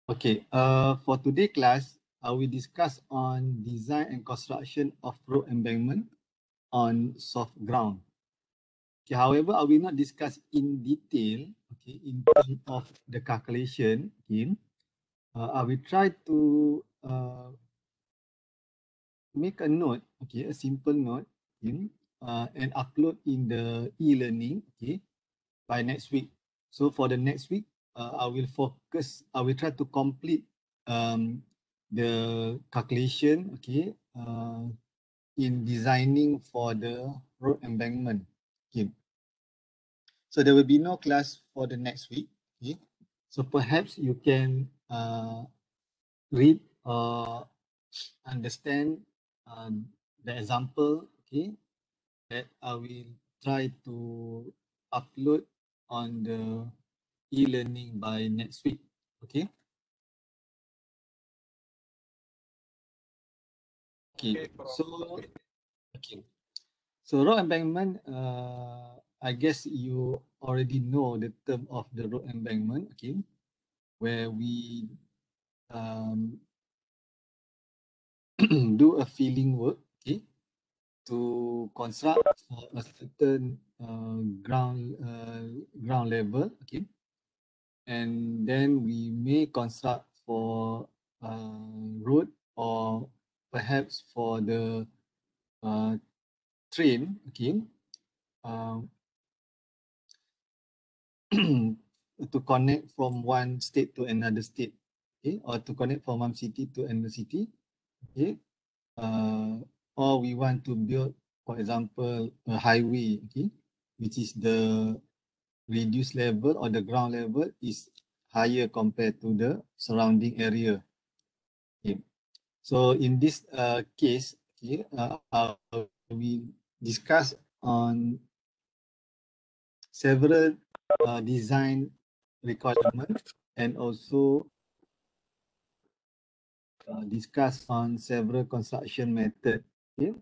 Okay, for today's class, we discuss on design and construction of road embankment on soft ground. Okay, however, I will not discuss in detail, okay, in terms of the calculation. Okay, I will try to make a note, okay, a simple note, okay, and upload in the e-learning, okay, by next week. So for the next week, I will try to complete the calculation, okay, in designing for the road embankment. Okay. So there will be no class for the next week. Okay. So perhaps you can read or understand the example, okay, that I will try to upload on the e-learning by next week. Okay. Okay. So road embankment, I guess you already know the term of the road embankment, okay, where we do a filling work, okay, to construct for a certain ground level, okay, and then we may construct for road or perhaps for the train, okay, to connect from one state to another state, okay, or to connect from one city to another city, okay, or we want to build, for example, a highway, okay, which is the reduced level or the ground level is higher compared to the surrounding area. Okay. So in this case, okay, we discuss on several design requirements and also discuss on several construction methods, okay,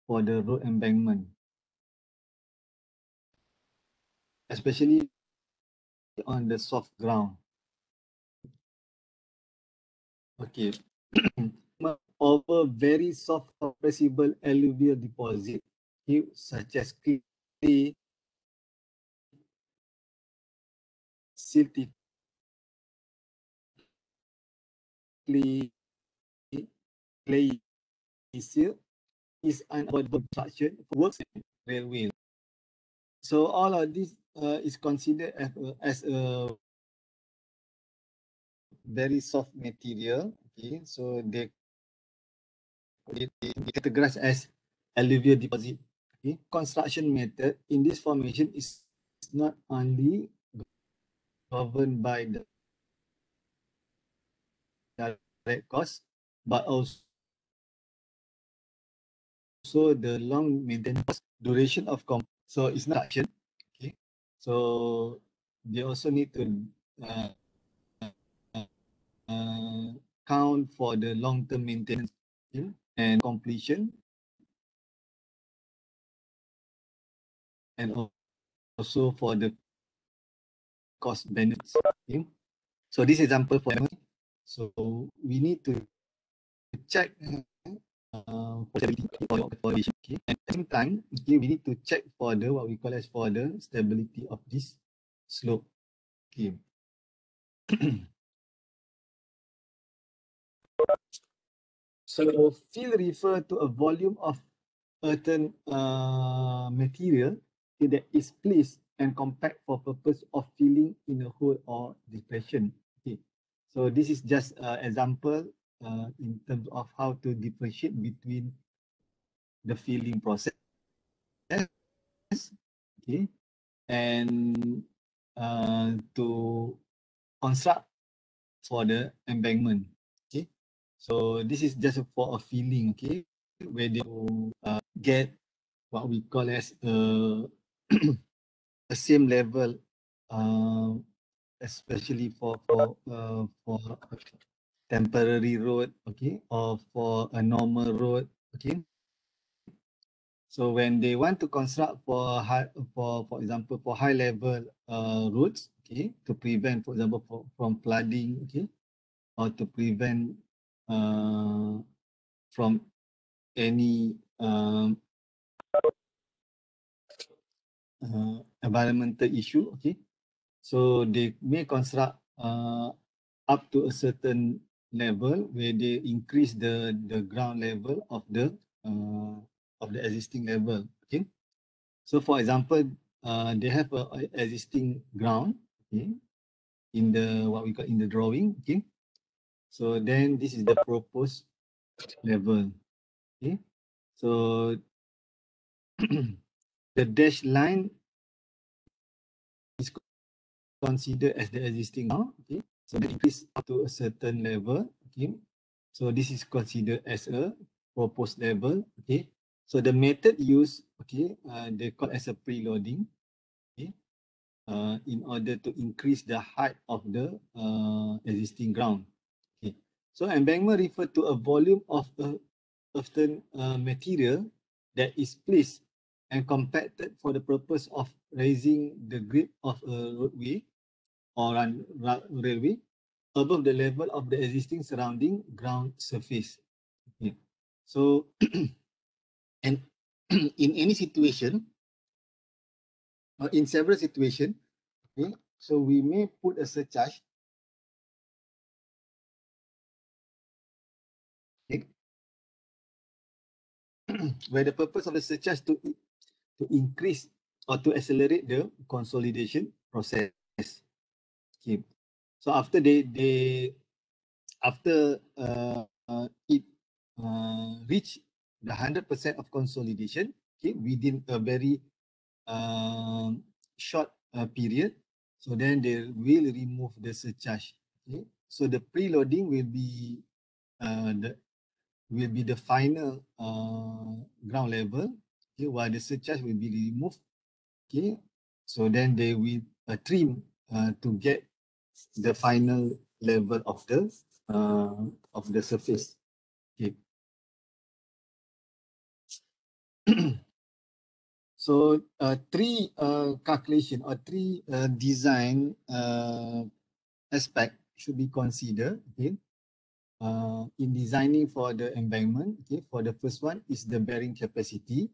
for the road embankment, especially on the soft ground. Okay. Over very soft compressible alluvial deposit, okay, such as clay, silty clay, clay silt is unavoidable construction for works and railway. So all of this is considered as a very soft material. Okay, so they categorized as alluvial deposit. Okay, construction method in this formation is not only governed by the direct cost, but also the long maintenance duration of so it's not action. Okay, so they also need to uh, count for the long-term maintenance, okay, and completion, and also for the cost benefits. Okay. So this example for so we need to check for stability for okay. At the same time, okay, we need to check for the what we call as for the stability of this slope. Okay. So fill refer to a volume of earthen material that is placed and compact for purpose of filling in a hole or depression. Okay. So this is just an example in terms of how to differentiate between the filling process, okay, and to construct for the embankment. Okay, so this is just for a filling, okay, where they get what we call as a same level, especially for temporary road, okay, or for a normal road, okay. So when they want to construct for example, for high level roads, okay, to prevent, for example, from flooding, okay, or to prevent from any environmental issue, okay. So they may construct up to a certain level where they increase the ground level of the existing level, okay. So for example, they have a existing ground, okay, in the what we call in the drawing, okay. So then this is the proposed level, okay. So the dashed line is considered as the existing ground, okay. So they increase up to a certain level, okay. So this is considered as a proposed level, okay. So the method used, okay, they call as a preloading, okay, in order to increase the height of the existing ground. Okay. So embankment refer to a volume of material that is placed and compacted for the purpose of raising the grade of a roadway or railway above the level of the existing surrounding ground surface. Okay. So, and in any situation, or in several situations, okay, so we may put a surcharge, okay, where the purpose of the surcharge to increase or to accelerate the consolidation process. Okay. So after it reach the 100% of consolidation, okay, within a very short period, so then they will remove the surcharge. Okay. So the preloading will be the final ground level, okay, while the surcharge will be removed. Okay, so then they will trim to get the final level of the surface. Okay. So three calculation or three design aspect should be considered, okay, in designing for the embankment. Okay, for the first one is the bearing capacity.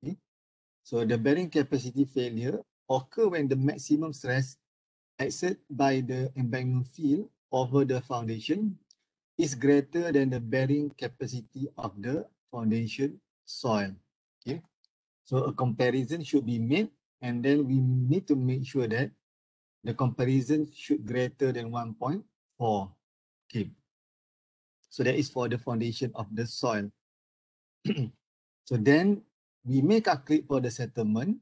Okay, so the bearing capacity failure occur when the maximum stress exerted by the embankment field over the foundation is greater than the bearing capacity of the foundation soil. Okay, so a comparison should be made, and then we need to make sure that the comparison should greater than 1.4. Okay, so that is for the foundation of the soil. So then we may calculate for the settlement,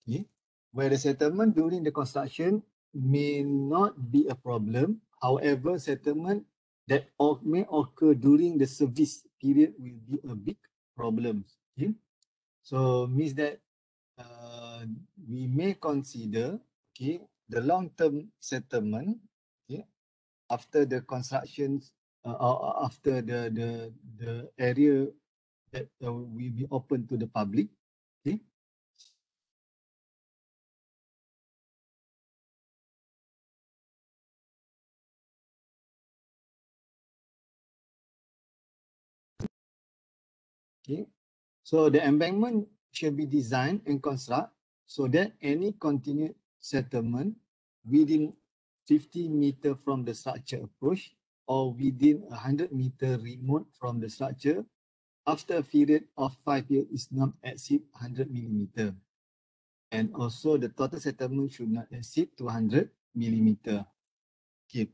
okay, where the settlement during the construction may not be a problem. However, settlement that may occur during the service period will be a big problem. Okay, so means that we may consider, okay, the long-term settlement, okay, after the construction or after the area that will be open to the public. Okay. Okay. So the embankment should be designed and constructed so that any continued settlement within 50 meter from the structure approach or within 100 meter remote from the structure after a period of 5 years is not exceed 100 millimeter. And also the total settlement should not exceed 200 millimeter. Okay.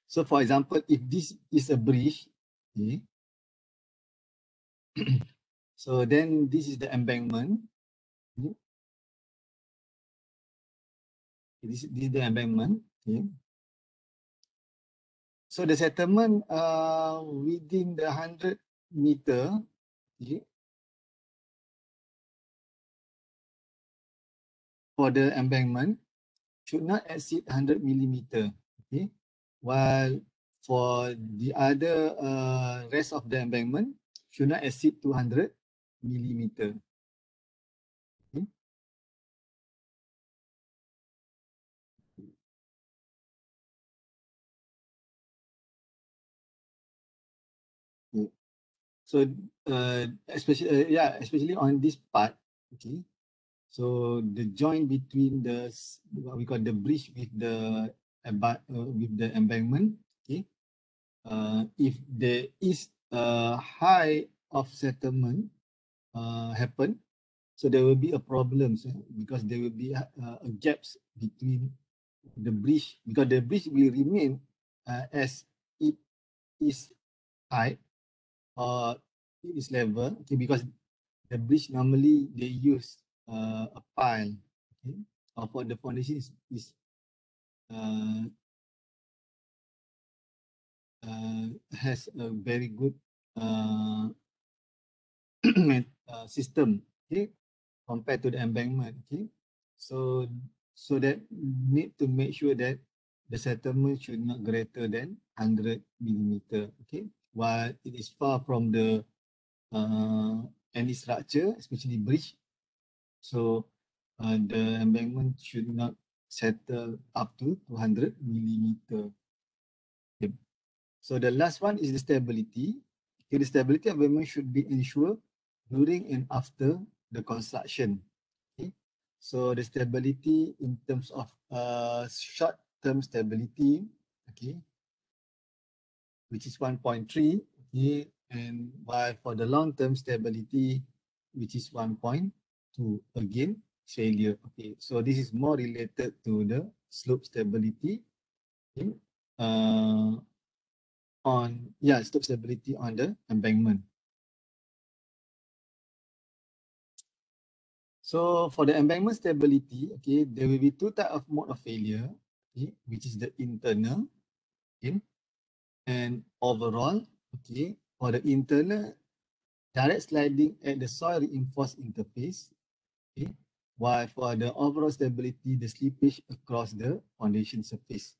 So for example, if this is a bridge, okay, so then this is the embankment. Okay. This is the embankment. Okay. So the settlement within the 100 meter, okay, for the embankment should not exceed 100 millimeter. Okay. While for the other rest of the embankment should not exceed 200 millimeter. Okay. Okay. So especially on this part, okay. So the joint between what we call the bridge with the embankment, okay. If there is a high of settlement happen, so there will be a problem because there will be gaps between the bridge, because the bridge will remain as it is high or it is level, okay, because the bridge normally they use a pile, okay, or for the foundation is uh, has a very good uh, system, okay, compared to the embankment, okay. So that need to make sure that the settlement should not greater than 100 millimeter, okay, while it is far from the any structure, especially bridge. So the embankment should not settle up to 200 millimeter. Okay. So the last one is the stability. Okay, the stability of embankment should be ensured during and after the construction. Okay. So the stability in terms of short-term stability, okay, which is 1.3, okay, and while for the long-term stability, which is 1.2, again, failure. Okay, so this is more related to the slope stability, okay, slope stability on the embankment. So for the embankment stability, okay, there will be two types of mode of failure, okay, which is the internal, okay, and overall, okay. For the internal, direct sliding at the soil reinforced interface, okay, while for the overall stability, the slippage across the foundation surface.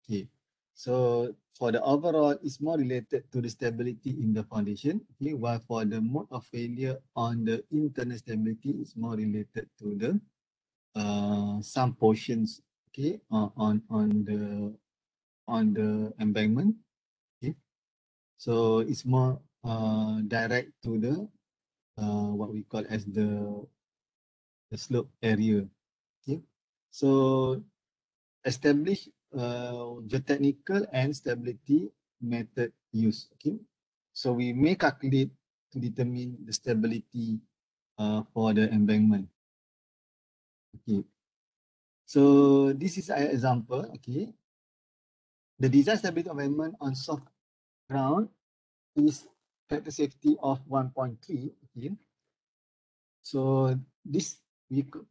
Okay, so for the overall, it's more related to the stability in the foundation, okay, while for the mode of failure on the internal stability, it's more related to the some portions, okay, on the embankment, okay. So it's more direct to the what we call as the slope area, okay. So establish geotechnical and stability method use, okay. So we may calculate to determine the stability for the embankment, okay. So this is an example, okay. The design stability of embankment on soft ground is factor safety of 1.3, okay. So this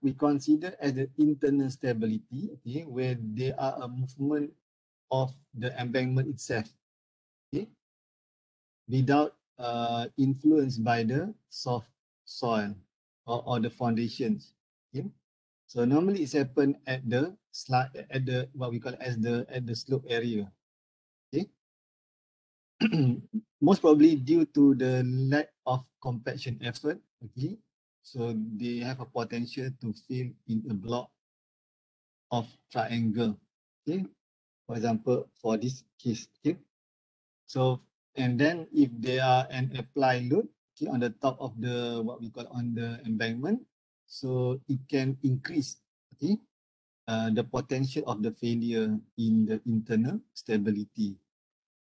we consider as the internal stability, okay, where there are a movement of the embankment itself, okay, without influenced by the soft soil or the foundations, okay. So normally it's happen at the what we call as the slope area, okay. Most probably due to the lack of compaction effort, okay. So they have a potential to fill in a block of triangle, okay. For example, for this case, okay. So, and then if there are an apply load, okay, on the top of the, what we call on the embankment, so it can increase, okay, the potential of the failure in the internal stability,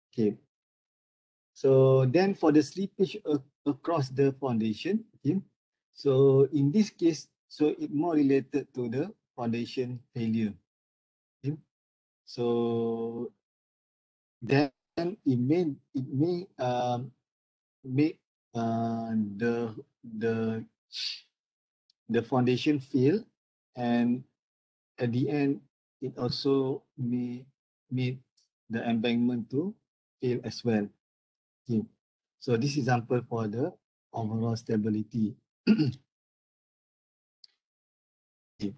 okay. So then for the slippage across the foundation, okay. So in this case, so it more related to the foundation failure, okay. So then it may make the the the foundation fail, and at the end it also may make the embankment to fail as well. Okay. So this example for the overall stability. Okay.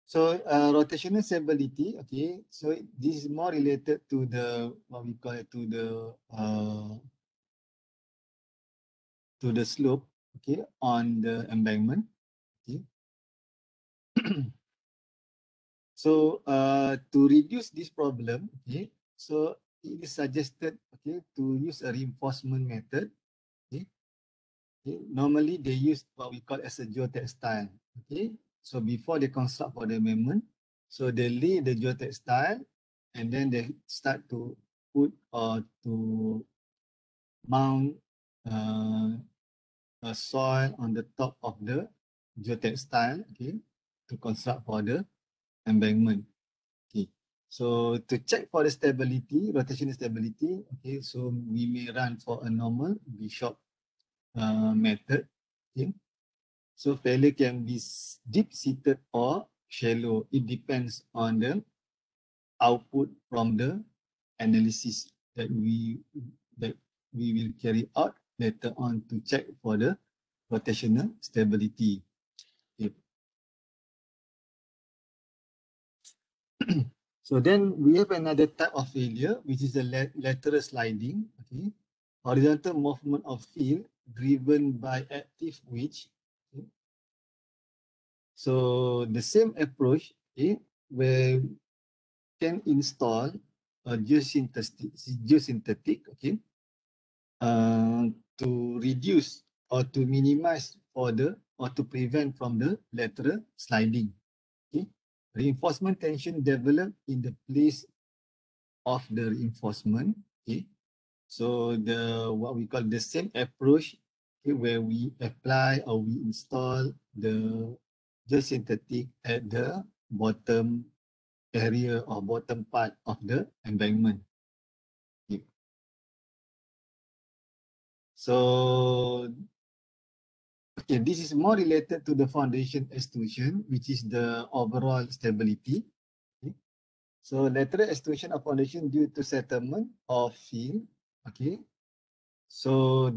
So rotational stability, okay. So this is more related to the what we call it, to the to the slope, okay, on the embankment. Okay. So to reduce this problem, okay, so it is suggested, okay, to use a reinforcement method. Okay. Okay. Normally they use what we call as a geotextile. Okay. So before they construct for the embankment, so they lay the geotextile and then they start to put or to mount a soil on the top of the geotextile, okay, to construct for the embankment. Okay. So to check for the stability, rotational stability, okay, so we may run for a normal Bishop method. Okay. So failure can be deep-seated or shallow. It depends on the output from the analysis that we will carry out later on to check for the rotational stability. Okay. So then we have another type of failure, which is the lateral sliding. Okay. Horizontal movement of field driven by active wedge. Okay. So the same approach, okay, where can install a geosynthetic, okay, to reduce or to minimize for the or to prevent from the lateral sliding. Okay. Reinforcement tension developed in the place of the reinforcement. Okay. So the what we call the same approach, okay, where we apply or we install the geosynthetic at the bottom area or bottom part of the embankment. Okay. So okay, this is more related to the foundation extrusion, which is the overall stability. Okay. So lateral extrusion of foundation due to settlement of field. Okay. So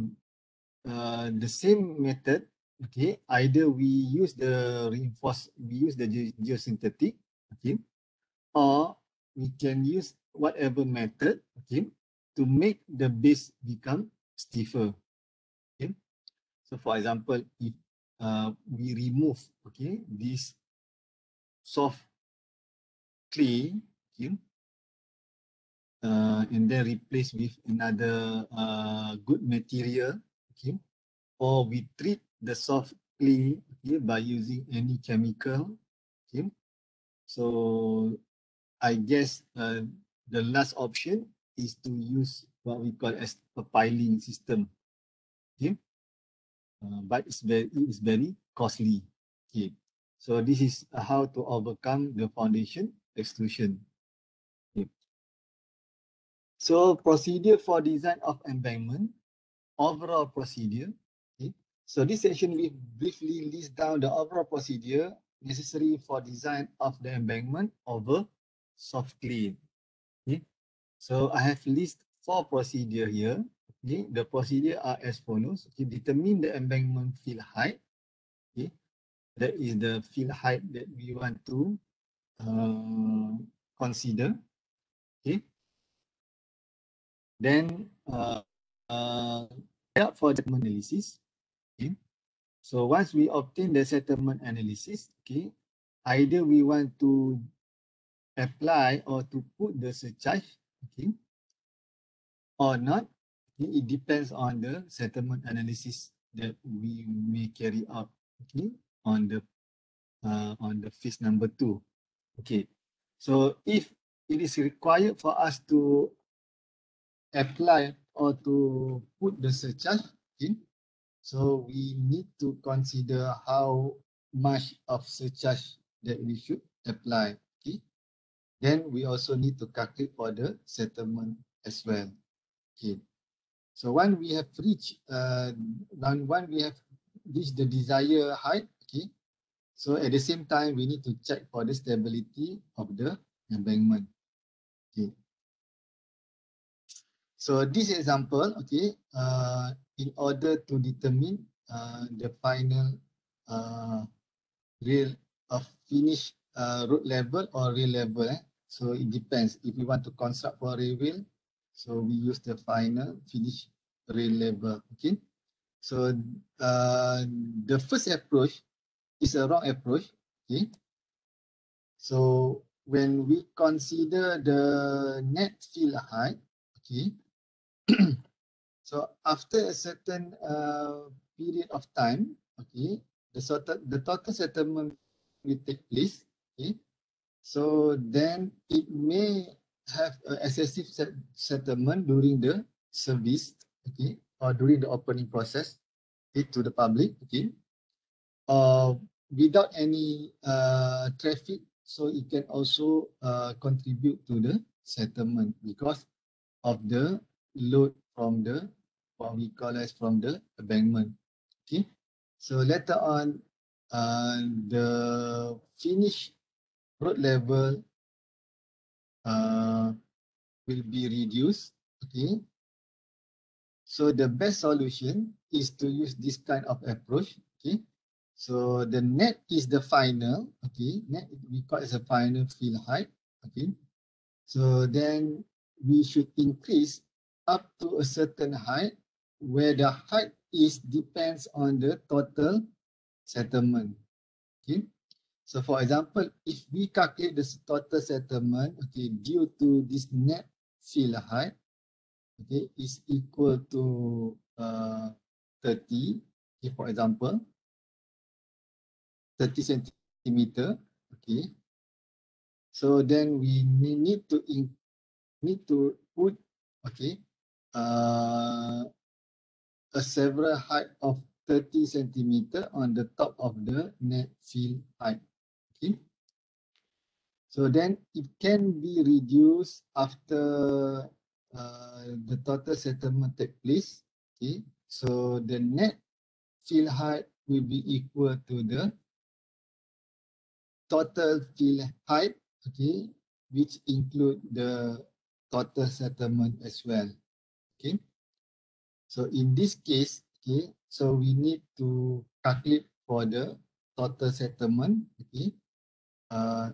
the same method. Okay. Either we use the geosynthetic. Okay. Or we can use whatever method. Okay. To make the base become stiffer. Okay. So for example, if we remove, okay, this soft clay, okay, and then replace with another good material, okay, or we treat the soft clay, okay, by using any chemical, okay. So I guess the last option is to use what we call as a piling system, okay. But it's very costly. Okay. So this is how to overcome the foundation extrusion. Okay. So procedure for design of embankment, overall procedure. Okay. So this section we briefly list down the overall procedure necessary for design of the embankment over soft clay. Okay. So I have list 4 procedure here. Okay. The procedure are as follows. Okay. Determine the embankment field height. Okay. That is the field height that we want to consider. Okay. Then for settlement analysis. Okay. So once we obtain the settlement analysis, okay, either we want to apply or to put the surcharge, okay, or not. Okay. It depends on the settlement analysis that we may carry out, okay, on the phase number 2. Okay. So if it is required for us to apply or to put the surcharge in, so we need to consider how much of surcharge that we should apply. Okay. Then we also need to calculate for the settlement as well. Okay. So when we have reached the desired height, okay. So at the same time, we need to check for the stability of the embankment. Okay. So this example, okay, in order to determine the final real finish road level or rail level. So it depends. If we want to construct for rail, so we use the final finish rail level. Okay. So the first approach is a wrong approach. Okay. So when we consider the net field height, okay, so after a certain period of time, okay, the total settlement will take place. Okay, so then it may have a excessive settlement during the service, okay, or during the opening process, okay, to the public, okay, without any traffic, so it can also contribute to the settlement because of the load from the what we call as from the embankment. Okay, so later on, the finished road level uh, will be reduced. Okay, so the best solution is to use this kind of approach. Okay, so the net is the final. Okay, net we call as a final field height. Okay, so then we should increase up to a certain height where the height is depends on the total settlement. Okay, so for example, if we calculate the total settlement, okay, due to this net field height, okay, is equal to 30, okay, for example, 30 centimeter, okay. So then we need to put, okay, a several height of 30 centimeter on the top of the net field height, okay. So then it can be reduced after the total settlement take place, okay. So the net field height will be equal to the total field height, okay, which include the total settlement as well. Okay. So in this case, okay, so we need to calculate for the total settlement, okay,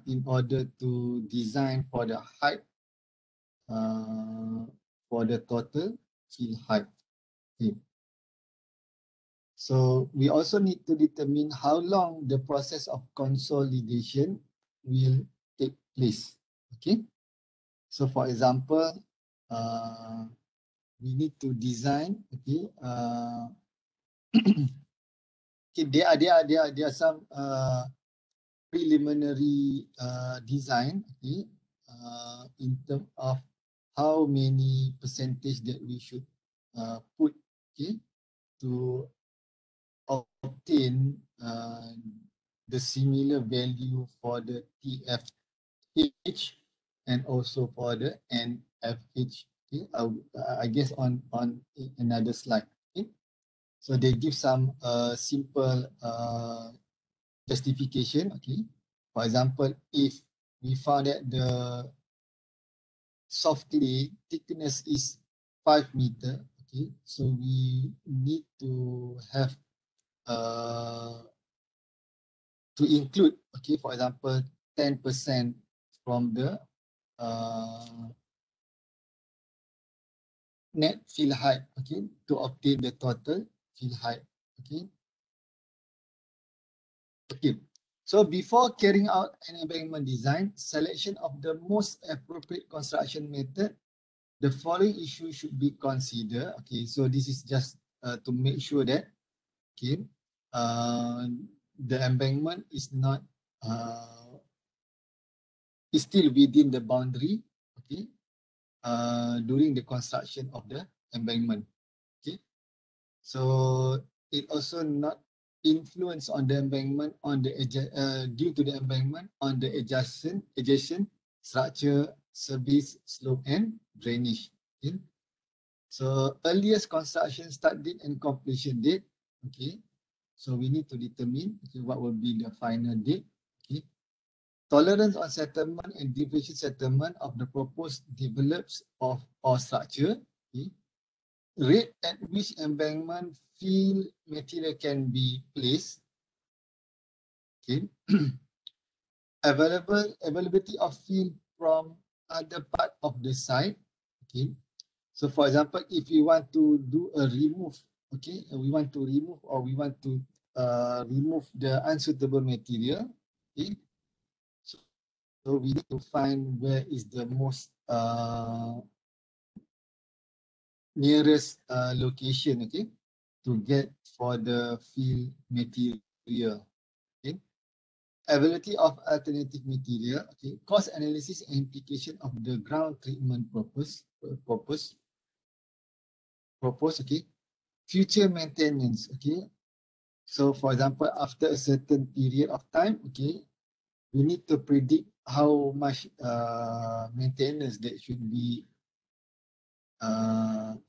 in order to design for the height for the total field height. Okay. So we also need to determine how long the process of consolidation will take place. Okay. So for example, we need to design. Okay. Okay. There are some preliminary design. Okay. In terms of how many percentage that we should put. Okay. To obtain the similar value for the TFH and also for the NFH. Okay, I guess on another slide. Okay, so they give some simple justification. Okay, for example, if we found that the soft clay thickness is 5 meter. Okay, so we need to have to include, okay, for example, 10% from the net field height, okay, to obtain the total field height, okay. Okay, so before carrying out an embankment design, selection of the most appropriate construction method, the following issues should be considered. Okay, so this is just to make sure that, okay, the embankment is not is still within the boundary, okay, during the construction of the embankment. Okay, so it also not influence on the embankment on the due to the embankment on the adjacent structure, service, slope, and drainage. Okay, so earliest construction start date and completion date. Okay, so we need to determine, okay, what will be the final date. Okay, tolerance on settlement and deviation settlement of the proposed develops of or structure. Okay, rate at which embankment fill material can be placed. Okay, availability of fill from other part of the site. Okay, so for example, if you want to do a remove okay, we want to remove or we want to remove the unsuitable material, okay. So we need to find where is the most nearest location, okay, to get for the fill material, okay. Availability of alternative material, okay. Cost analysis and implication of the ground treatment purpose, okay. Future maintenance, okay. So for example, after a certain period of time, okay, we need to predict how much maintenance that should be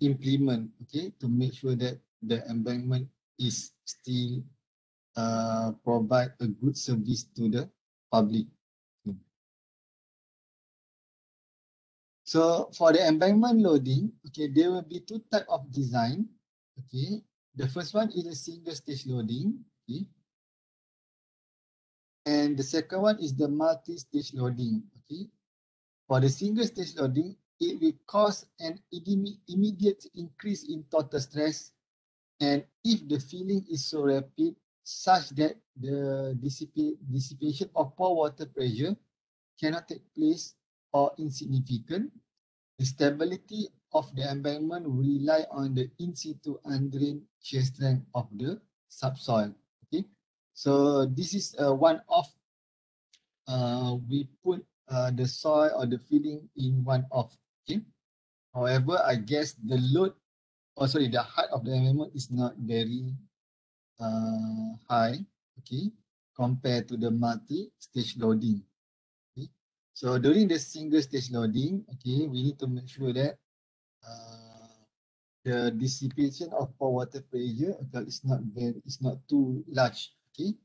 implement, okay, to make sure that the embankment is still provide a good service to the public. So for the embankment loading, okay, there will be two types of design. Okay, the first one is a single stage loading. Okay, and the second one is the multi-stage loading. Okay, for the single stage loading, it will cause an immediate increase in total stress, and if the filling is so rapid such that the dissipation of pore water pressure cannot take place or insignificant, the stability of the embankment will rely on the in situ undrained shear strength of the subsoil. Okay, so this is one of we put the soil or the filling in one of. Okay, however, I guess the load, or sorry, the height of the embankment is not very high. Okay, compared to the multi-stage loading. Okay, so during the single stage loading, okay, we need to make sure that the dissipation of pore water pressure is not too large. Okay,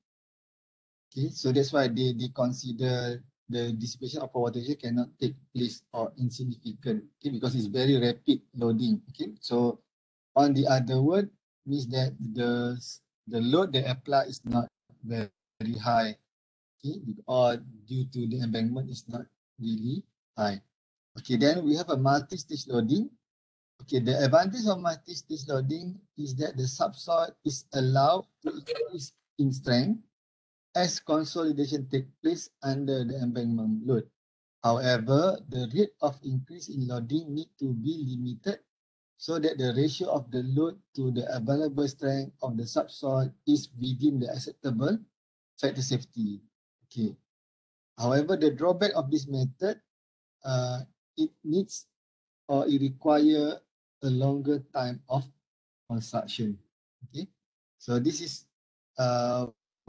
so that's why they consider the dissipation of pore water pressure cannot take place or insignificant. Okay, because it's very rapid loading. Okay, so on the other word means that the load they apply is not very high. Okay, or due to the embankment is not really high. Okay, then we have a multi-stage loading. Okay, the advantage of multi-stage loading is that the subsoil is allowed to increase in strength as consolidation takes place under the embankment load. However, the rate of increase in loading need to be limited so that the ratio of the load to the available strength of the subsoil is within the acceptable factor safety. Okay. However, the drawback of this method, it needs or it require a longer time of construction. Okay, so this is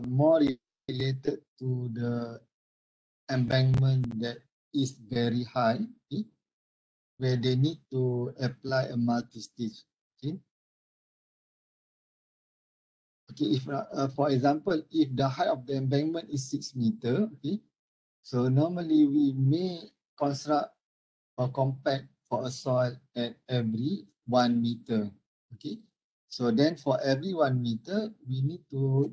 more related to the embankment that is very high, okay, where they need to apply a multi-stage. Okay, if for example, if the height of the embankment is 6 meters, okay, so normally we may construct or compact for a soil at every 1 meter. Okay, so then for every 1 meter, we need to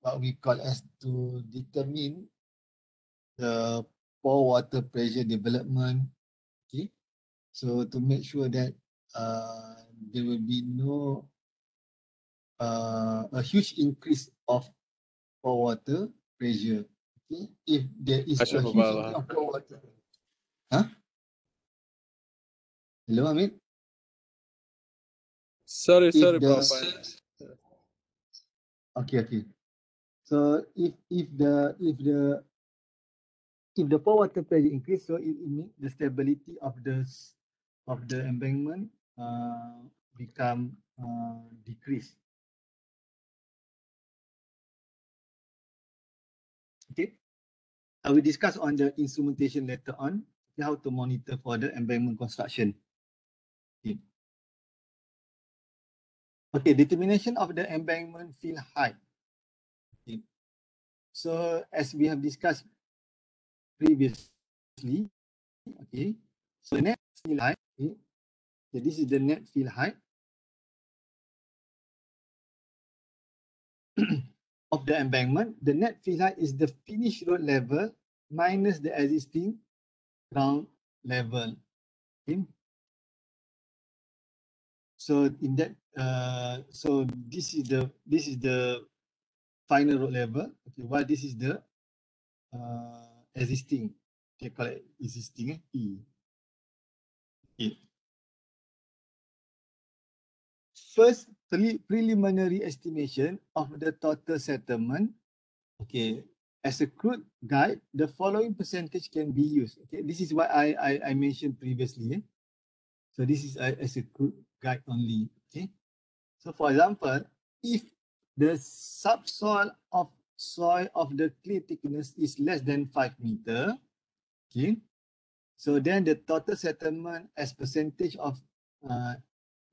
what we call as to determine the pore water pressure development. Okay, so to make sure that there will be no a huge increase of pore water pressure. Okay, if there is a huge increase of pore water, huh? Hello, Amit. Sorry, If the Papa. okay. So if the pore water pressure increase, so it means the stability of the embankment become decrease. Okay, I will discuss on the instrumentation later on, how to monitor for the embankment construction. Okay. Okay, determination of the embankment fill height. Okay. So as we have discussed previously, okay, so net fill height, okay, so this is the net fill height of the embankment. The net fill height is the finished road level minus the existing ground level. Okay. So in that, so this is the final road level. Okay, while this is the existing, they call it existing E. Okay. First preliminary estimation of the total settlement. Okay, as a crude guide, the following percentage can be used. Okay, this is what I mentioned previously. So this is as a crude guide only. Okay, so for example, if the subsoil of soil of the clay thickness is less than 5 meter, okay, so then the total settlement as percentage of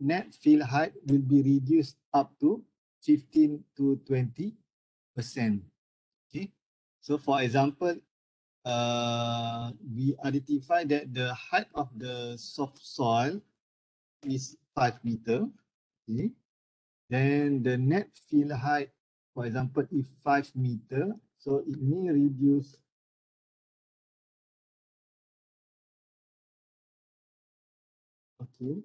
net fill height will be reduced up to 15 to 20%. Okay, so for example, we identify that the height of the soft soil is 5 meter. Okay, then the net fill height, for example, if 5 meter, so it may reduce okay,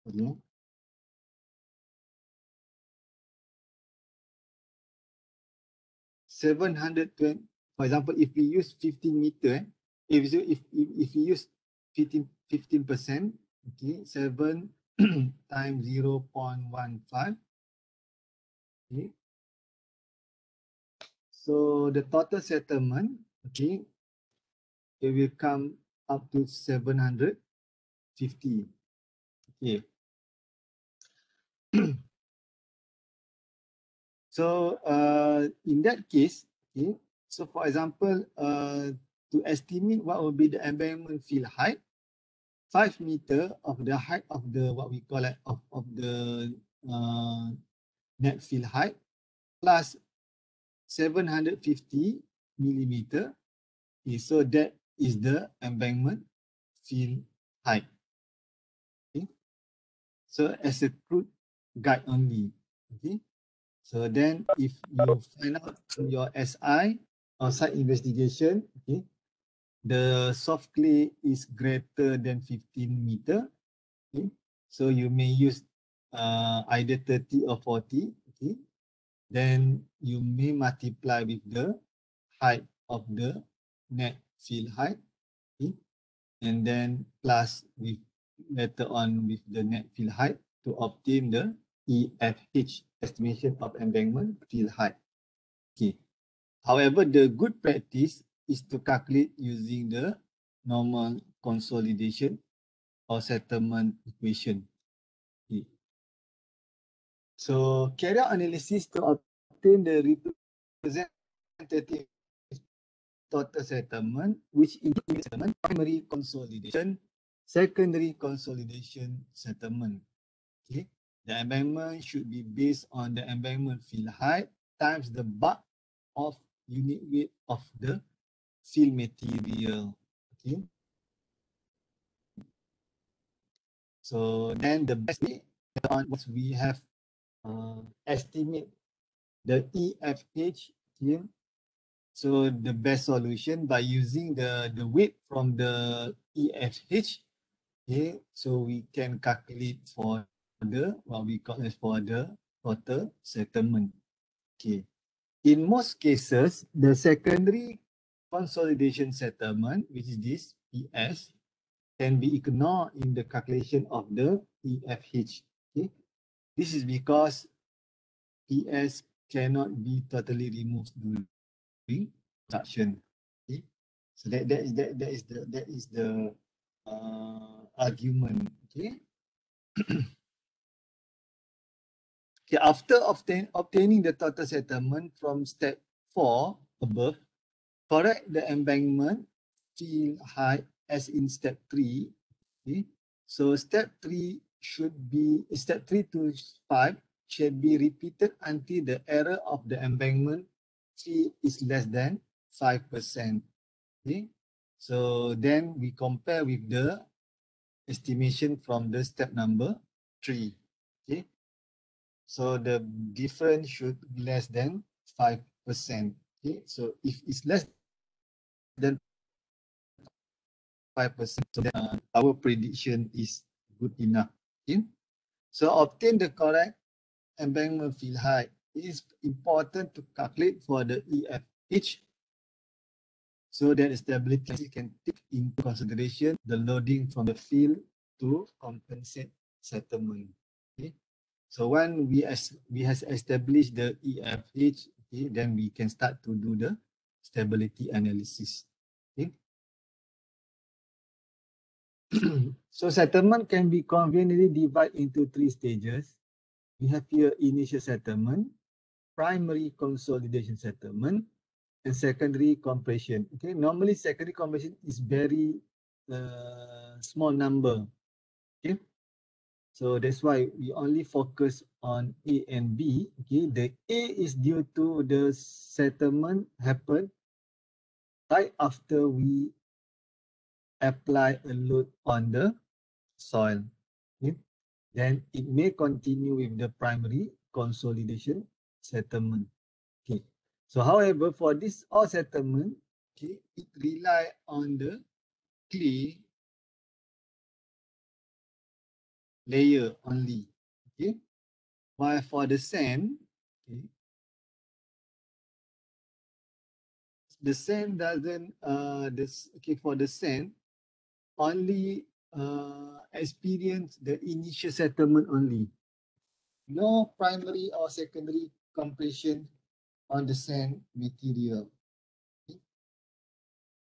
okay. 720, for example, if we use 15 meter, if we use 15%, okay, 7 times 0.15, okay. So the total settlement, okay, it will come up to 750. Okay. So in that case, okay, so for example, to estimate what will be the embankment fill height, 5 meter of the height of the what we call it of the net fill height plus 750 millimeter. Okay, so that is the embankment fill height. Okay, so as a crude guide only. Okay, so then if you find out from your SI or site investigation, okay, the soft clay is greater than 15 meter. Okay, so you may use either 30 or 40. Okay, then you may multiply with the height of the net fill height. Okay, and then plus with later on with the net fill height to obtain the EFH, estimation of embankment fill height. Okay. However, the good practice is to calculate using the normal consolidation or settlement equation. Okay. So carry out analysis to obtain the representative total settlement, which includes settlement, primary consolidation, secondary consolidation settlement. Okay, the embankment should be based on the embankment fill height times the bulk of unit weight of the fill material. Okay, so then the best way on once we have estimate the EFH. Okay, so the best solution by using the weight from the EFH. Okay, so we can calculate for the what we call as for the total settlement. Okay, in most cases, the secondary consolidation settlement, which is this PS, can be ignored in the calculation of the EFH. Okay, this is because PS cannot be totally removed during construction. Okay, so that is the argument. Okay. Okay, after obtaining the total settlement from step 4 above, correct the embankment fill height as in step 3. Okay, so step 3 to 5 should be repeated until the error of the embankment fill is less than 5%. Okay, so then we compare with the estimation from the step number 3. Okay, so the difference should be less than 5%. Okay, so if it's less than 5%. So that, our prediction is good enough. Okay? So obtain the correct embankment field height. It is important to calculate for the EFH so that the stability can take into consideration the loading from the field to compensate settlement. Okay? So when we has established the EFH, okay, then we can start to do the stability analysis. Okay? So settlement can be conveniently divided into 3 stages. We have here initial settlement, primary consolidation settlement, and secondary compression. Okay, normally secondary compression is very small number. Okay, so that's why we only focus on A and B. Okay, the A is due to the settlement happen right after we apply a load on the soil. Okay, then it may continue with the primary consolidation settlement. Okay, so however, for this all settlement, okay, it rely on the clay layer only. Okay, while for the sand, okay, the sand doesn't this okay for the sand only experience the initial settlement only. No primary or secondary compression on the sand material. Okay.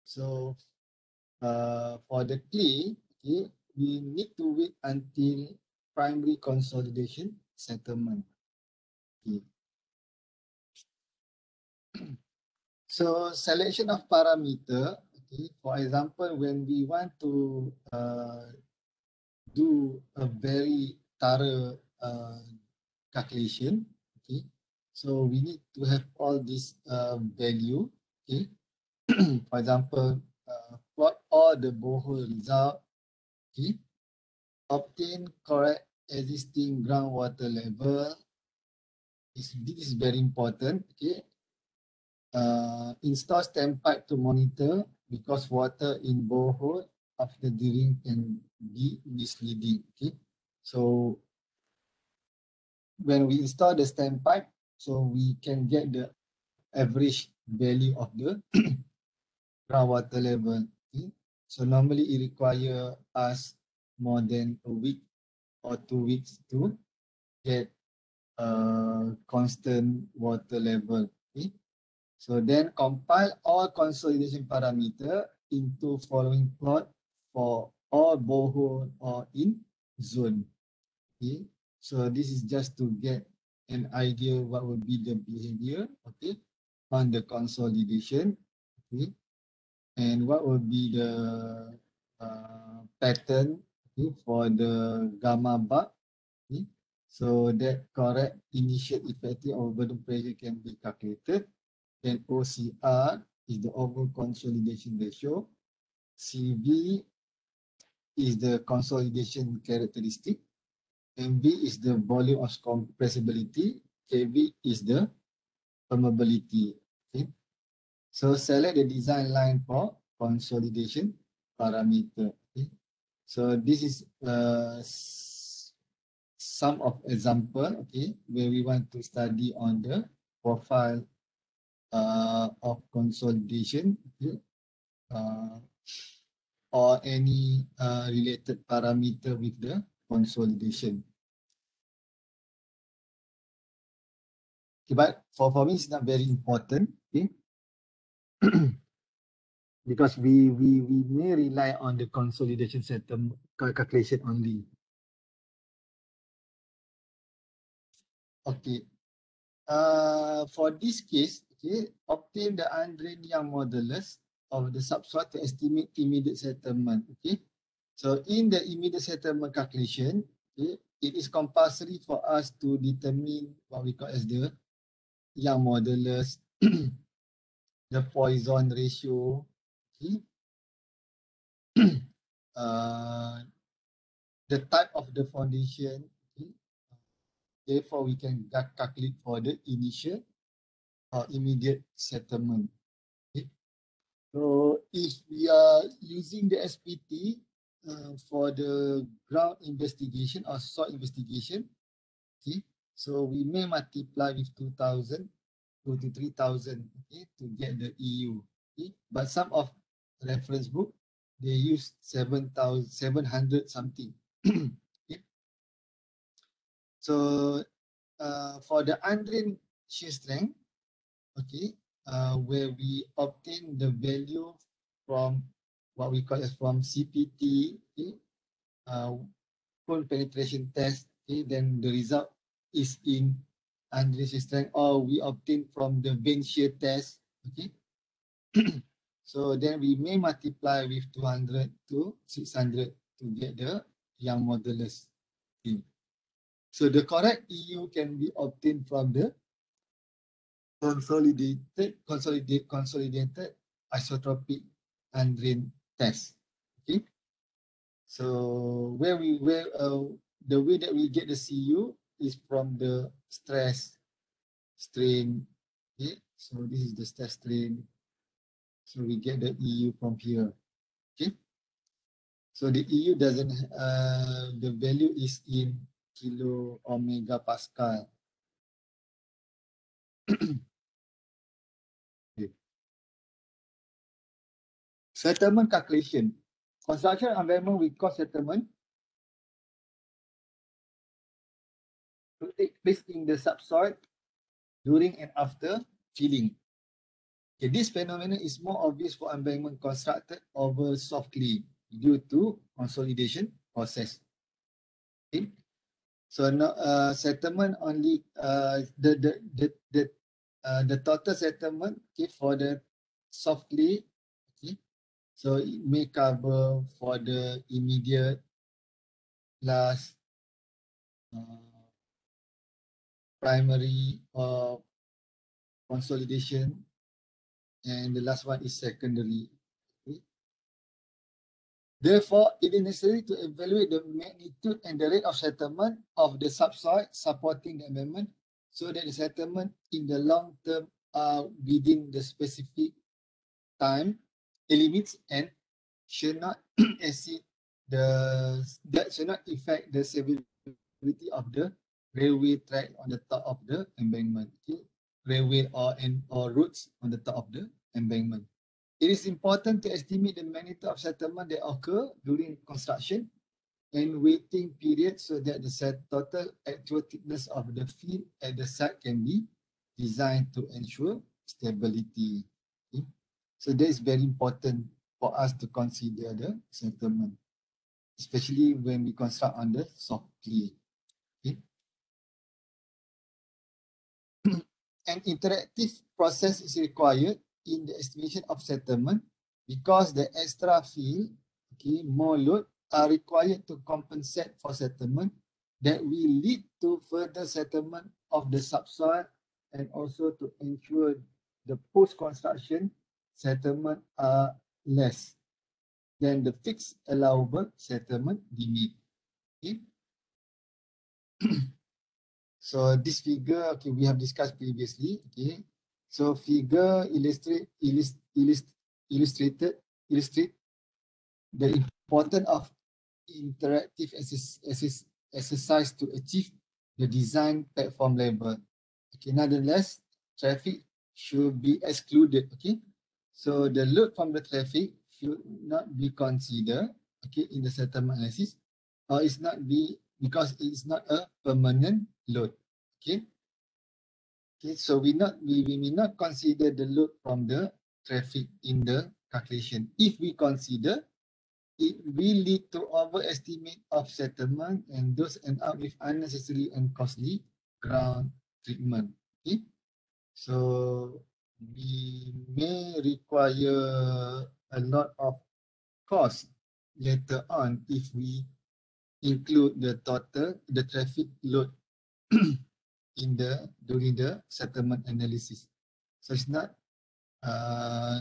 So for the clay, okay, we need to wait until primary consolidation settlement. Okay. So selection of parameter, okay, for example, when we want to do a very thorough calculation, okay, so we need to have all this value, okay. For example, plot all the borehole result, okay, obtain correct existing groundwater level. This is very important, okay. Install standpipe to monitor because water in borehole after drilling can be misleading. Okay, so when we install the standpipe, so we can get the average value of the groundwater level. Okay, so normally it require us more than a week or 2 weeks to get a constant water level. Okay. So then compile all consolidation parameter into following plot for all borehole or in zone. Okay. So this is just to get an idea what will be the behavior, okay, on the consolidation, okay, and what will be the pattern, okay, for the gamma bar, okay. So that correct initial effective overburden pressure can be calculated. Then OCR is the overall consolidation ratio. CV is the consolidation characteristic. MV is the volume of compressibility. KV is the permeability. Okay. So select the design line for consolidation parameter. Okay. So this is some of example, okay, where we want to study on the profile of consolidation, okay, or any related parameter with the consolidation. Okay, but for me, it's not very important, okay, because we may rely on the consolidation settlement calculation only. Okay. For this case, okay, obtain the undrained Young modulus of the subsoil to estimate immediate settlement. Okay, so in the immediate settlement calculation, okay, it is compulsory for us to determine what we call as the Young modulus, the Poisson ratio, okay, the type of the foundation. Okay, therefore we can calculate for the initial or immediate settlement. Okay. So if we are using the SPT for the ground investigation or soil investigation, okay, so we may multiply with 2,000 to 3,000, okay, to get the EU. Okay, but some of reference book they use 7,700 something. Okay. So for the undrained shear strength, okay, where we obtain the value from what we call as from CPT, okay, full penetration test, okay, then the result is in undrained shear strength, or we obtain from the vane shear test, okay. So then we may multiply with 200 to 600 to get the Young modulus. Okay. So the correct EU can be obtained from the consolidated isotropic undrained test. Okay. So the way that we get the CU is from the stress strain. Okay. So this is the stress strain. So we get the EU from here. Okay. So the EU doesn't the value is in kilo omega pascal. Okay. Settlement calculation. Construction environment with cost settlement to take place in the subsoil during and after filling. Okay, this phenomenon is more obvious for embankment constructed over soft clay due to consolidation process. Okay. So no, settlement only the total settlement, okay, for the soft clay, okay, so it may cover for the immediate plus primary or consolidation, and the last one is secondary. Okay. Therefore, it is necessary to evaluate the magnitude and the rate of settlement of the subsoil supporting the amendment so that the settlement in the long term are within the specific time limits and should not exceed that should not affect the stability of the railway track on the top of the embankment. Okay? Railway or routes on the top of the embankment. It is important to estimate the magnitude of settlement that occur during construction and waiting period so that the total actual thickness of the field at the site can be designed to ensure stability. Okay? So that is very important for us to consider the settlement, especially when we construct on the soft clay. Okay? An interactive process is required in the estimation of settlement because the extra field, okay, more load are required to compensate for settlement that will lead to further settlement of the subsoil and also to ensure the post-construction settlement are less than the fixed allowable settlement limit. Okay. So this figure, okay, we have discussed previously. Okay, so figure illustrate the importance of interactive exercise to achieve the design platform level. Okay, nonetheless, traffic should be excluded. Okay, so the load from the traffic should not be considered, okay, in the settlement analysis, or it's not be because it's not a permanent load. Okay. Okay, so we may not consider the load from the traffic in the calculation. If we consider, it will lead to overestimate of settlement and those end up with unnecessary and costly ground treatment. Okay, so we may require a lot of cost later on if we include the traffic load during the settlement analysis. So it's not uh,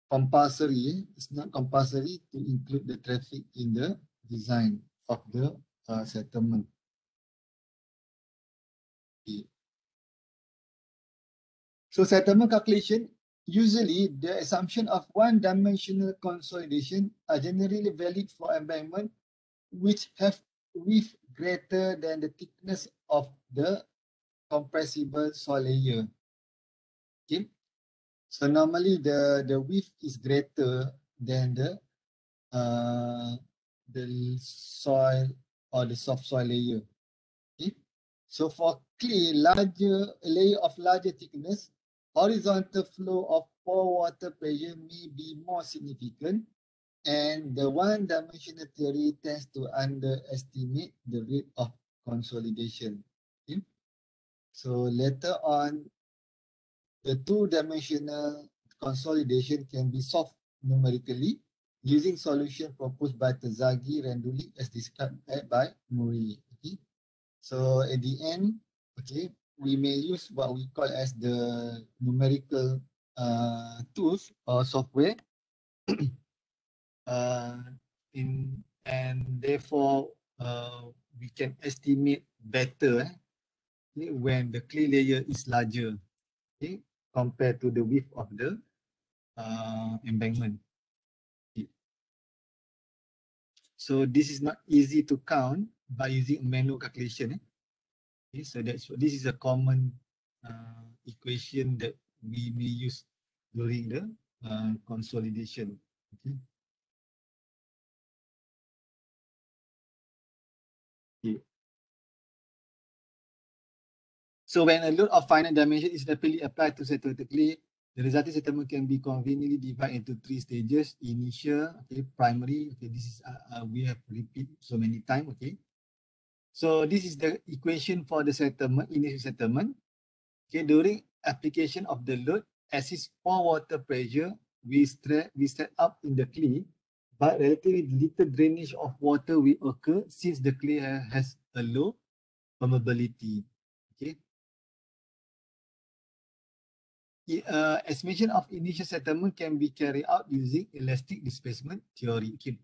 compulsory. It's not compulsory to include the traffic in the design of the settlement. Okay. So settlement calculation, usually the assumption of one-dimensional consolidation are generally valid for embankment which have width greater than the thickness of the compressible soil layer. Okay. So normally the width is greater than the soil or the soft soil layer. Okay. So for clay, larger layer of larger thickness, horizontal flow of pore water pressure may be more significant, and the one-dimensional theory tends to underestimate the rate of consolidation. Okay. So later on, the two-dimensional consolidation can be solved numerically using solution proposed by Terzaghi Renduli as described by Murray. Okay. So at the end, okay, we may use what we call as the numerical tools or software uh, and therefore we can estimate better when the clay layer is larger, okay, compared to the width of the embankment. Okay. So this is not easy to count by using manual calculation. Okay, so this is a common equation that we may use during the consolidation. Okay. Okay. So when a load of finite dimension is rapidly applied to settle the clay, the resulting settlement can be conveniently divided into three stages: initial, okay, primary. Okay, this is we have repeat so many times. Okay, so this is the equation for the settlement, initial settlement. Okay, during application of the load, as is pore water pressure, we set up in the clay, but relatively little drainage of water will occur since the clay has a low permeability. Okay. Estimation of initial settlement can be carried out using elastic displacement theory. Okay.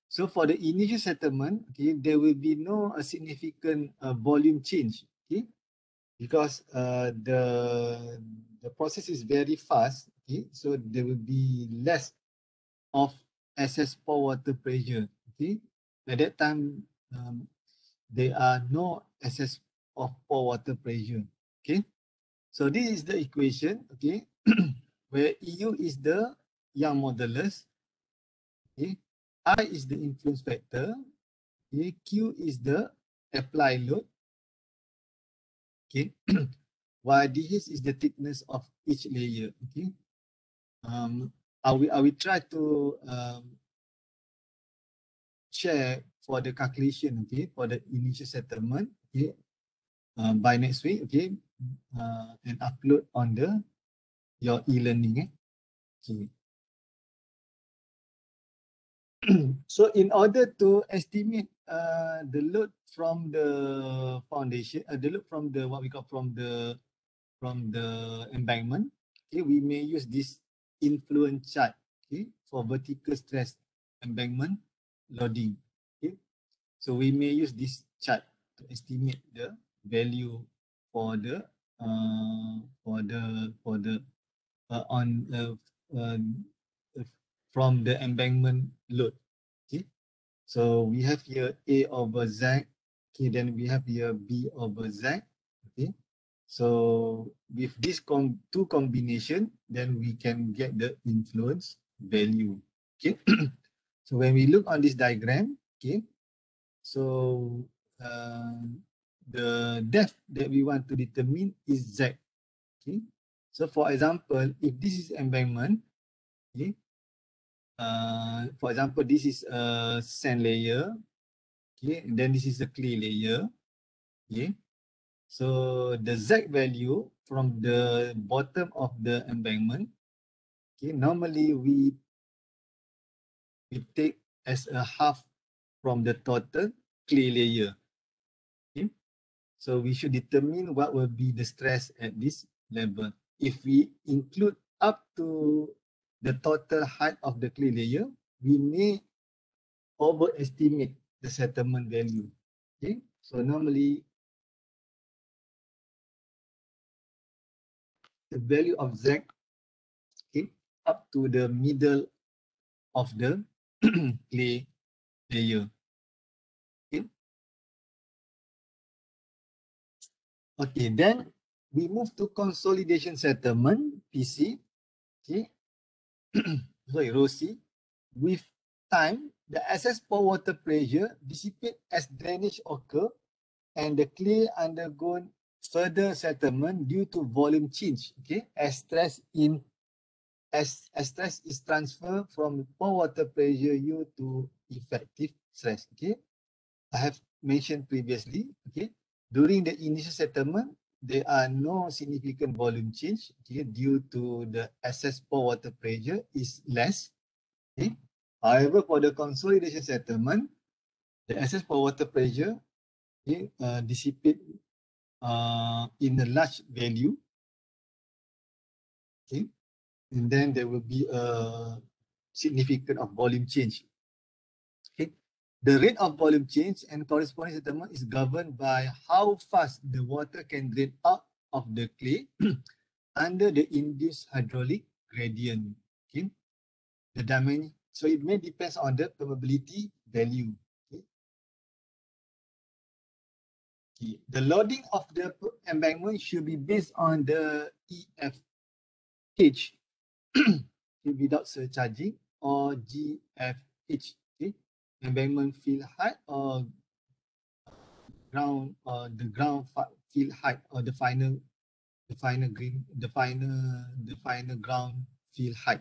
So for the initial settlement, okay, there will be no significant volume change. Okay. Because the process is very fast, okay, so there will be less of excess pore water pressure. Okay, at that time there are no excess of pore water pressure. Okay, so this is the equation, okay, where EU is the Young modulus, okay, I is the influence factor, okay, Q is the applied load, okay, while this is the thickness of each layer. Okay, I will try to share for the calculation, okay, for the initial settlement, okay, by next week, okay, and upload on your e-learning. Okay. So in order to estimate the load from the foundation, the load from the what we call from the embankment, okay, we may use this influence chart, okay, for vertical stress embankment loading. Okay, so we may use this chart to estimate the value for the on uh, from the embankment load. Okay, so we have here A over Z. Okay, then we have here B over Z. Okay, so with this two combination, then we can get the influence value. Okay, so when we look on this diagram, okay, so the depth that we want to determine is Z. Okay, so for example, if this is embankment, okay, for example, this is a sand layer, okay, and then this is a clay layer, okay. So the Z value from the bottom of the embankment, okay, normally we take as a half from the total clay layer. Okay, so we should determine what will be the stress at this level. If we include up to the total height of the clay layer, we may overestimate the settlement value. Okay, so normally the value of Z, okay, up to the middle of the clay layer. Okay. Okay, then we move to consolidation settlement, PC. Okay. Sorry, ROSI. With time, the excess pore water pressure dissipate as drainage occur and the clay undergone further settlement due to volume change. Okay, as stress is transferred from pore water pressure U to effective stress. Okay, I have mentioned previously. Okay, during the initial settlement, there are no significant volume change. Okay, due to the excess pore water pressure is less. Okay. However, for the consolidation settlement, the excess pore water pressure, okay, dissipate in a large value. Okay, and then there will be a significant of volume change. Okay, the rate of volume change and corresponding settlement is governed by how fast the water can drain out of the clay under the induced hydraulic gradient. Okay, the dimension, so it may depends on the permeability value. Okay. Okay. The loading of the embankment should be based on the EFH without surcharging or GFH. Okay. Embankment field height or ground or the ground field height or the final ground field height.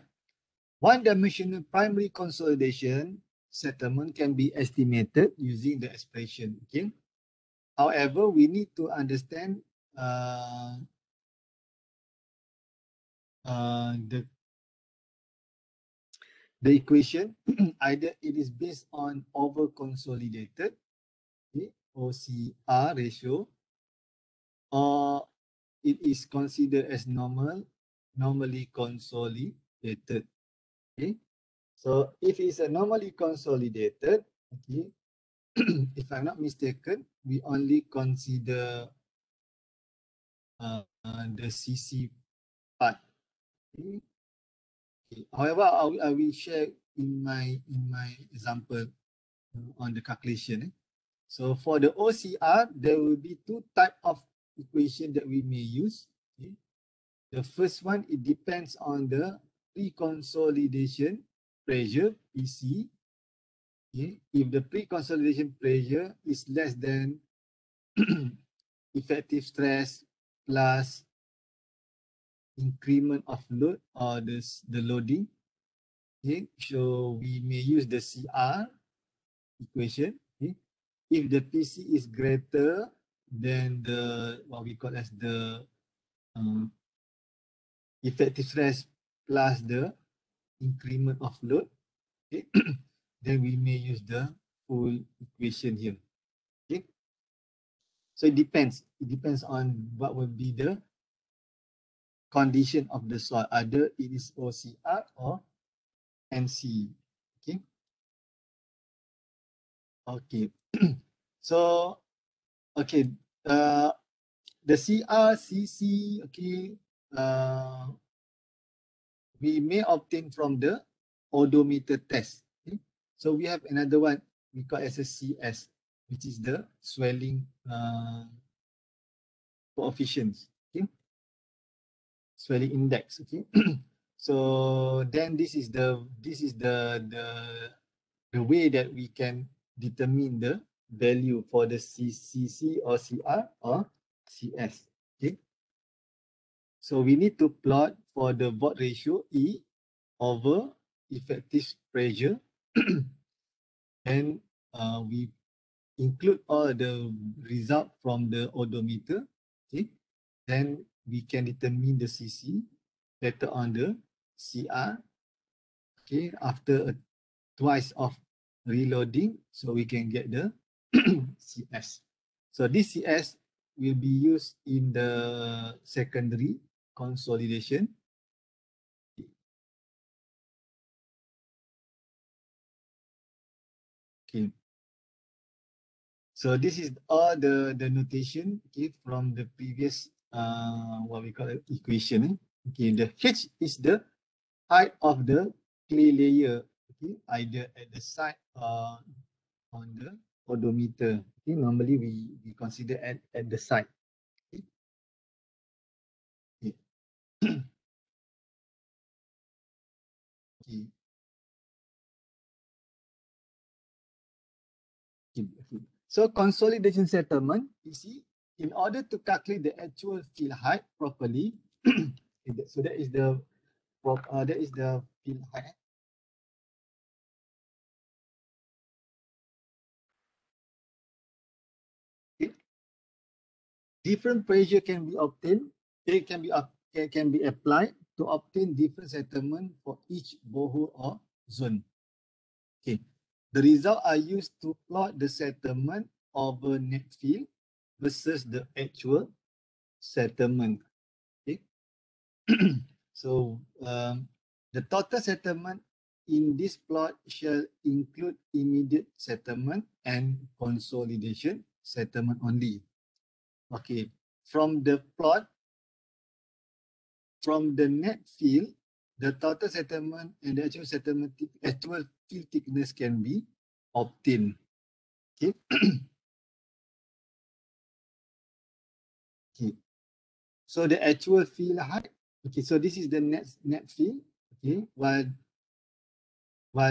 One-dimensional primary consolidation settlement can be estimated using the expression. Okay. However, we need to understand the equation. Either it is based on over consolidated, okay, OCR ratio, or it is considered as normally consolidated. Okay, so if it's a normally consolidated, okay, if I'm not mistaken, we only consider the CC part. Okay. Okay. However, I will share in my example on the calculation. So for the OCR, there will be two types of equation that we may use. Okay. The first one, it depends on the pre-consolidation pressure, PC. Okay. If the pre-consolidation pressure is less than effective stress plus increment of load or the loading. Okay. So we may use the CR equation. Okay. If the PC is greater than the what we call as the effective stress plus the increment of load, okay, then we may use the full equation here. Okay, so it depends. It depends on what will be the condition of the soil. Either it is OCR or NC. Okay. Okay. So okay. The CR, CC, okay. We may obtain from the odometer test. Okay? So we have another one we call as a CS, which is the swelling coefficients. Okay, swelling index. Okay, so then this is the way that we can determine the value for the CC or CR or CS. Okay, so we need to plot for the Watt ratio E over effective pressure. And we include all the result from the odometer. Okay, then we can determine the CC later on the CR. Okay, after twice of reloading, so we can get the CS. So this CS will be used in the secondary consolidation. Okay. So this is all the notation, okay, from the previous what we call equation. Okay, the H is the height of the clay layer. Okay, either at the side or on the odometer. Okay, normally we consider at the side. Okay. Okay. Okay. Okay. So consolidation settlement, you see, in order to calculate the actual field height properly, so that is the field height. Okay. Different pressure can be obtained. It can be applied to obtain different settlement for each borehole or zone. Okay. The result are used to plot the settlement over net field versus the actual settlement. Okay. So the total settlement in this plot shall include immediate settlement and consolidation settlement only. Okay. From the plot, from the net field, the total settlement and the actual field thickness can be obtained. Okay. Okay. So the actual field height. Okay. So this is the net field. Okay. While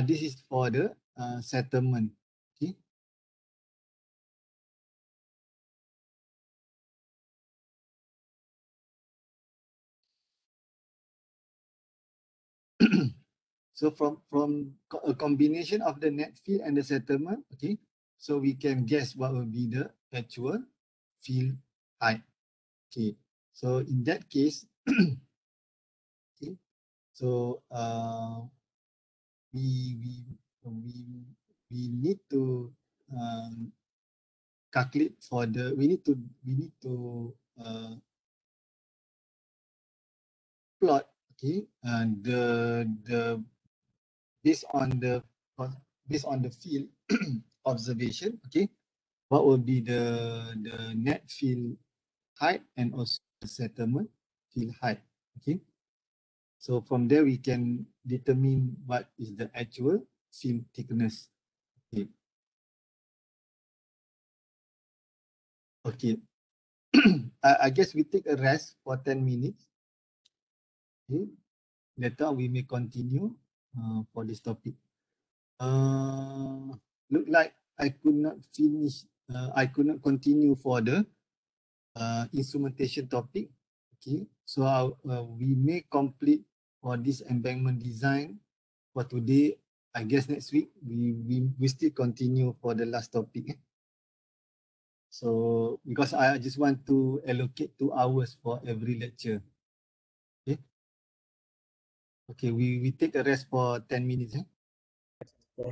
this is for the settlement. Okay. So from a combination of the net field and the settlement, okay, so we can guess what will be the actual field height. Okay, so in that case, okay, so we we we we need to calculate for the we need to plot, okay, and the based on the field observation, okay, what will be the net field height and also the settlement field height. Okay, so from there we can determine what is the actual field thickness. Okay. Okay. I guess we take a rest for 10 minutes. Okay. Later we may continue for this topic. Look like I could not finish. I could not continue for the instrumentation topic. Okay, so we may complete for this embankment design for today. I guess next week we still continue for the last topic. So because I just want to allocate 2 hours for every lecture. Okay. Okay, we take a rest for 10 minutes. Yeah.